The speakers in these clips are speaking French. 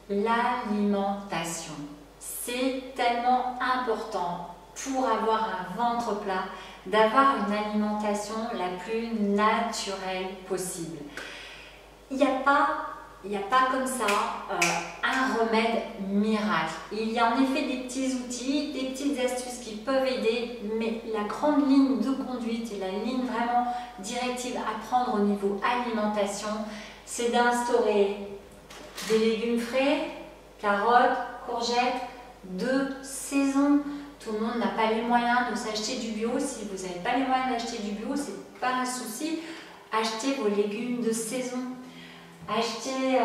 l'alimentation. C'est tellement important pour avoir un ventre plat, d'avoir une alimentation la plus naturelle possible. Il n'y a pas comme ça un remède miracle. Il y a en effet des petits outils, des petites astuces qui peuvent aider, mais la grande ligne de conduite et la ligne vraiment directive à prendre au niveau alimentation, c'est d'instaurer des légumes frais, carottes, courgettes, de saison. Tout le monde n'a pas les moyens de s'acheter du bio. Si vous n'avez pas les moyens d'acheter du bio, c'est pas un souci. Achetez vos légumes de saison. Achetez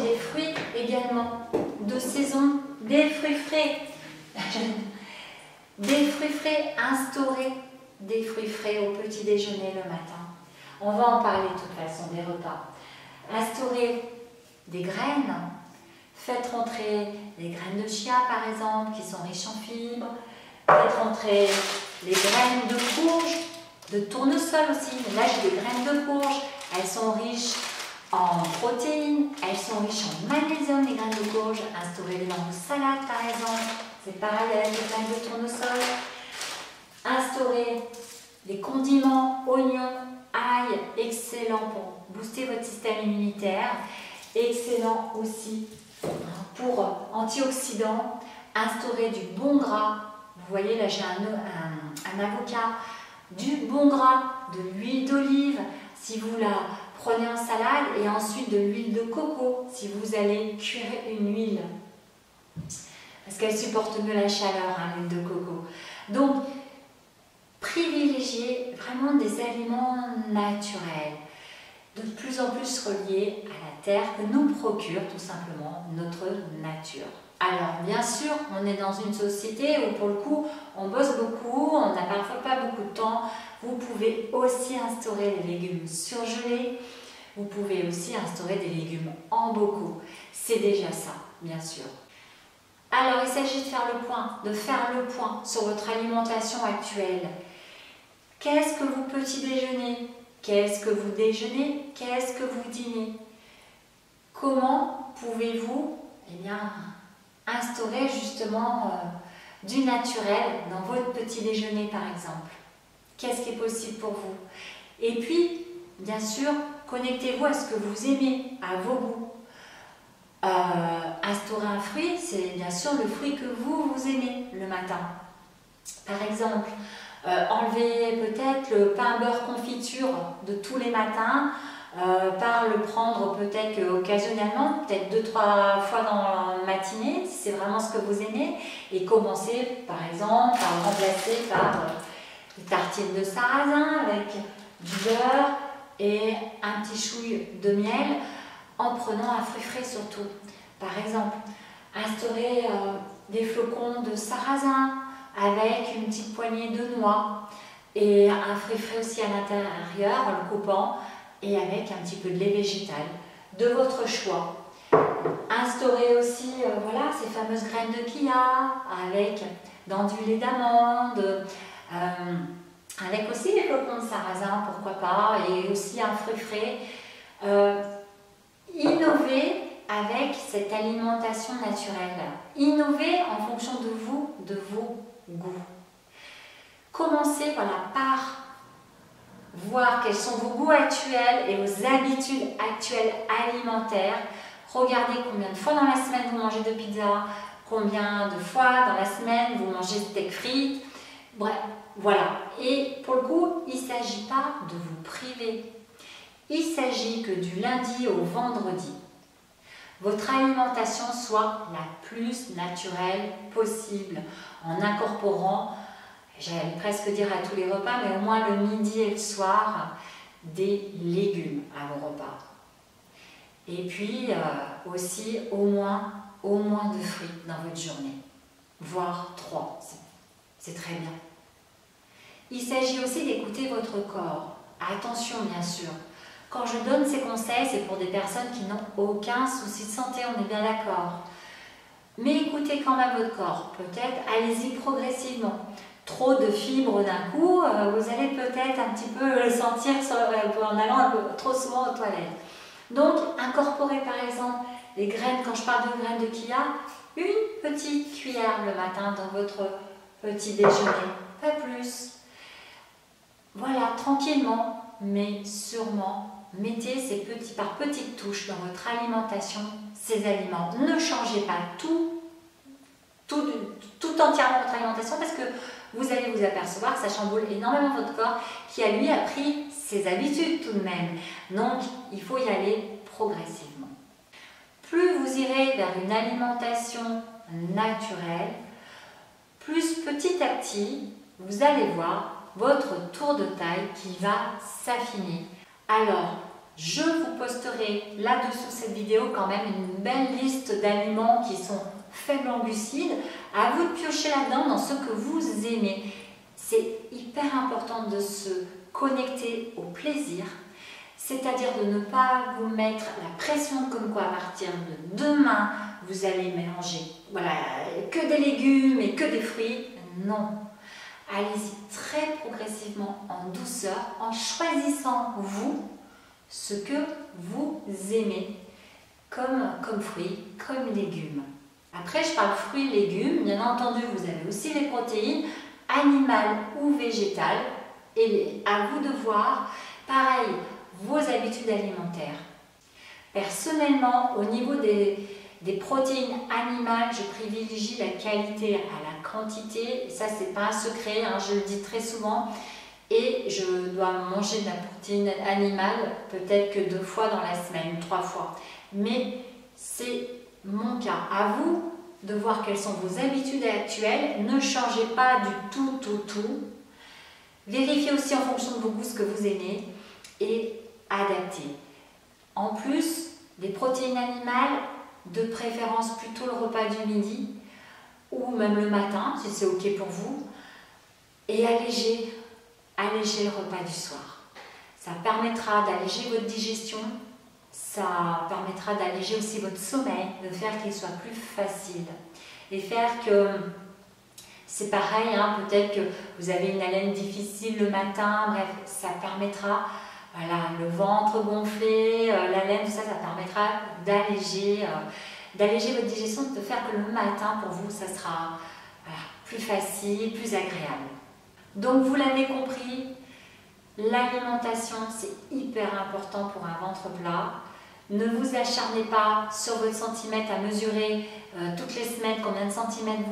des fruits également de saison, des fruits frais. Des fruits frais, instaurez des fruits frais au petit déjeuner le matin. On va en parler de toute façon des repas. Instaurez des graines. Faites rentrer les graines de chia par exemple, qui sont riches en fibres. Faites rentrer les graines de courge, de tournesol aussi. Là j'ai des graines de courge, elles sont riches en protéines, elles sont riches en magnésium, les graines de courge. Instaurez-les dans vos salades par exemple, c'est pareil avec les graines de tournesol. Instaurez des condiments, oignons, ail, excellent pour booster votre système immunitaire, excellent aussi pour antioxydants. Instaurez du bon gras. Vous voyez là j'ai un avocat, du bon gras, de l'huile d'olive si vous la prenez en salade, et ensuite de l'huile de coco si vous allez cuire une huile, parce qu'elle supporte mieux la chaleur, l'huile de coco. Donc privilégiez vraiment des aliments naturels, de plus en plus reliés à la terre que nous procure tout simplement notre nature. Alors bien sûr, on est dans une société où pour le coup, on bosse beaucoup, on n'a parfois pas beaucoup de temps. Vous pouvez aussi instaurer des légumes surgelés, vous pouvez aussi instaurer des légumes en bocaux. C'est déjà ça, bien sûr. Alors il s'agit de faire le point sur votre alimentation actuelle. Qu'est-ce que vous petit déjeunez? Qu'est-ce que vous déjeunez? Qu'est-ce que vous dînez? Comment pouvez-vous instaurer justement du naturel dans votre petit déjeuner par exemple? Qu'est-ce qui est possible pour vous? Et puis, bien sûr, connectez-vous à ce que vous aimez, à vos goûts. Instaurer un fruit, c'est bien sûr le fruit que vous aimez le matin. Par exemple, enlever peut-être le pain beurre confiture de tous les matins, par le prendre peut-être occasionnellement, peut-être 2-3 fois dans la matinée, si c'est vraiment ce que vous aimez, et commencer par exemple par remplacer par des tartines de sarrasin avec du beurre et un petit chouille de miel, en prenant un fruit frais surtout. Par exemple, instaurer des flocons de sarrasin avec une petite poignée de noix et un fruit frais aussi à l'intérieur en le coupant, et avec un petit peu de lait végétal de votre choix. Instaurez aussi voilà, ces fameuses graines de chia avec dans du lait d'amande, avec aussi les flocons de sarrasin, pourquoi pas, et aussi un fruit frais. Innovez avec cette alimentation naturelle. Innovez en fonction de vous, de vos goûts. Commencez par voir quels sont vos goûts actuels et vos habitudes actuelles alimentaires. Regardez combien de fois dans la semaine vous mangez de pizza, combien de fois dans la semaine vous mangez de steak frites. Bref, voilà. Et pour le coup, il ne s'agit pas de vous priver. Il s'agit que du lundi au vendredi, votre alimentation soit la plus naturelle possible, en incorporant, j'allais presque dire à tous les repas, mais au moins le midi et le soir, des légumes à vos repas. Et puis aussi au moins 2 fruits dans votre journée, voire 3, c'est très bien. Il s'agit aussi d'écouter votre corps. Attention bien sûr, quand je donne ces conseils, c'est pour des personnes qui n'ont aucun souci de santé, on est bien d'accord. Mais écoutez quand même votre corps, peut-être allez-y progressivement. Trop de fibres d'un coup, vous allez peut-être un petit peu le sentir en allant trop souvent aux toilettes. Donc, incorporez par exemple Les graines, quand je parle de graines de chia, une petite cuillère le matin dans votre petit déjeuner, pas plus. Voilà, tranquillement, mais sûrement, mettez ces petits par petites touches dans votre alimentation, ces aliments. Ne changez pas tout entièrement votre alimentation parce que vous allez vous apercevoir que ça chamboule énormément votre corps qui a lui appris ses habitudes tout de même. Donc, il faut y aller progressivement. Plus vous irez vers une alimentation naturelle, plus petit à petit, vous allez voir votre tour de taille qui va s'affiner. Alors, je vous posterai là-dessous cette vidéo quand même une belle liste d'aliments qui sont faibles en glucides. À vous de piocher là-dedans dans ce que vous aimez. C'est hyper important de se connecter au plaisir, c'est-à-dire de ne pas vous mettre la pression comme quoi à partir de demain, vous allez manger voilà, que des légumes et que des fruits. Non. Allez-y très progressivement, en douceur, en choisissant vous ce que vous aimez comme fruits, comme légumes. Après, je parle fruits et légumes. Bien entendu, vous avez aussi les protéines animales ou végétales. Et à vous de voir, pareil, vos habitudes alimentaires. Personnellement, au niveau des protéines animales, je privilégie la qualité à la quantité. Ça, c'est pas un secret, hein, je le dis très souvent. Et je dois manger de la protéine animale peut-être que 2 fois dans la semaine, 3 fois. Mais c'est mon cas. À vous de voir quelles sont vos habitudes actuelles. Ne changez pas du tout. Vérifiez aussi en fonction de vos goûts ce que vous aimez et adaptez. En plus, des protéines animales, de préférence plutôt le repas du midi ou même le matin, si c'est ok pour vous, et allégez le repas du soir. Ça permettra d'alléger votre digestion, ça permettra d'alléger aussi votre sommeil, de faire qu'il soit plus facile et faire que c'est pareil, hein, peut-être que vous avez une haleine difficile le matin, bref, ça permettra, voilà, le ventre gonflé, la laine, tout ça, ça permettra d'alléger votre digestion, de faire que le matin, pour vous, ça sera voilà, plus facile, plus agréable. Donc, vous l'avez compris, l'alimentation, c'est hyper important pour un ventre plat. Ne vous acharnez pas sur votre centimètre à mesurer toutes les semaines combien de centimètres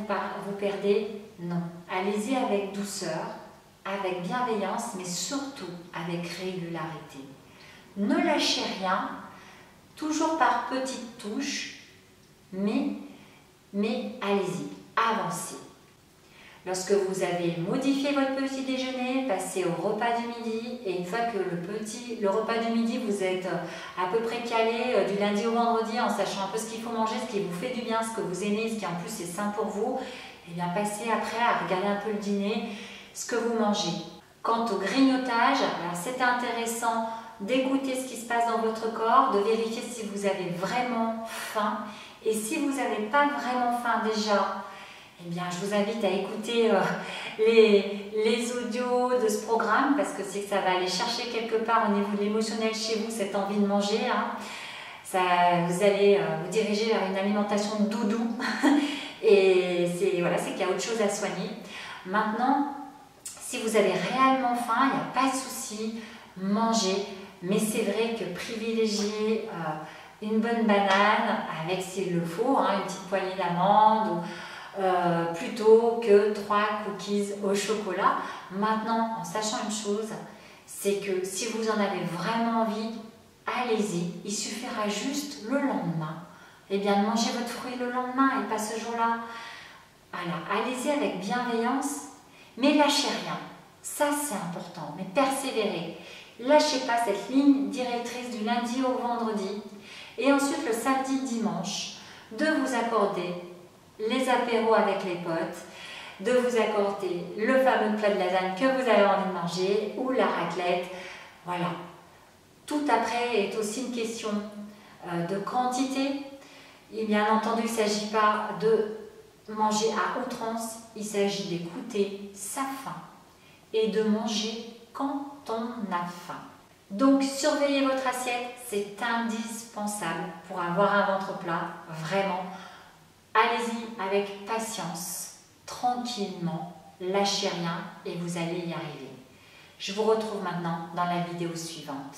vous perdez. Non, allez-y avec douceur, avec bienveillance, mais surtout avec régularité. Ne lâchez rien, toujours par petites touches, mais allez-y, avancez. Lorsque vous avez modifié votre petit déjeuner, passez au repas du midi et une fois que le repas du midi, vous êtes à peu près calé du lundi au vendredi en sachant un peu ce qu'il faut manger, ce qui vous fait du bien, ce que vous aimez, ce qui en plus est sain pour vous, et bien passez après à regarder un peu le dîner, ce que vous mangez. Quant au grignotage, c'est intéressant d'écouter ce qui se passe dans votre corps, de vérifier si vous avez vraiment faim et si vous n'avez pas vraiment faim déjà, eh bien, je vous invite à écouter les audios de ce programme parce que c'est que ça va aller chercher quelque part au niveau de l'émotionnel chez vous, cette envie de manger. Hein. Vous allez vous diriger vers une alimentation de doudou et c'est qu'il y a autre chose à soigner. Maintenant, si vous avez réellement faim, il n'y a pas de souci, mangez. Mais c'est vrai que privilégier une bonne banane avec, s'il le faut, hein, une petite poignée d'amandes plutôt que 3 cookies au chocolat. Maintenant, en sachant une chose, c'est que si vous en avez vraiment envie, allez-y. Il suffira juste le lendemain de manger votre fruit le lendemain et pas ce jour-là. Voilà, allez-y avec bienveillance, mais lâchez rien. Ça, c'est important, mais persévérez. Lâchez pas cette ligne directrice du lundi au vendredi et ensuite le samedi, dimanche, de vous accorder les apéros avec les potes, de vous accorder le fameux plat de lasagne que vous avez envie de manger ou la raclette. Voilà. Tout après est aussi une question de quantité. Et bien entendu, il ne s'agit pas de manger à outrance, il s'agit d'écouter sa faim et de manger quand on a faim. Donc surveillez votre assiette, c'est indispensable pour avoir un ventre plat, vraiment. Allez-y avec patience, tranquillement, lâchez rien et vous allez y arriver. Je vous retrouve maintenant dans la vidéo suivante.